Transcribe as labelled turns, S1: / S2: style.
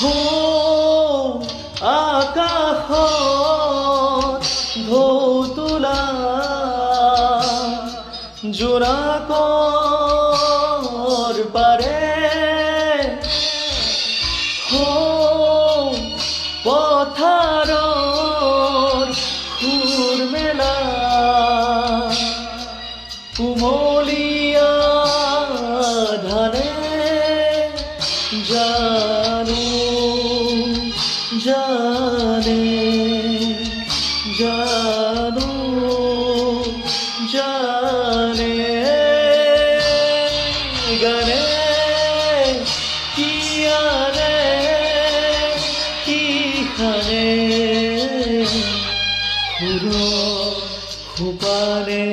S1: হো আকাশত ঢৌ তোলা জোনাকৰ পাৰে হো পথাৰৰ সুৰ মেলা কুমলীয়া ধানে জানো জানে জানো জানে গানে কি আনে কি খানে সুৰ সোপানে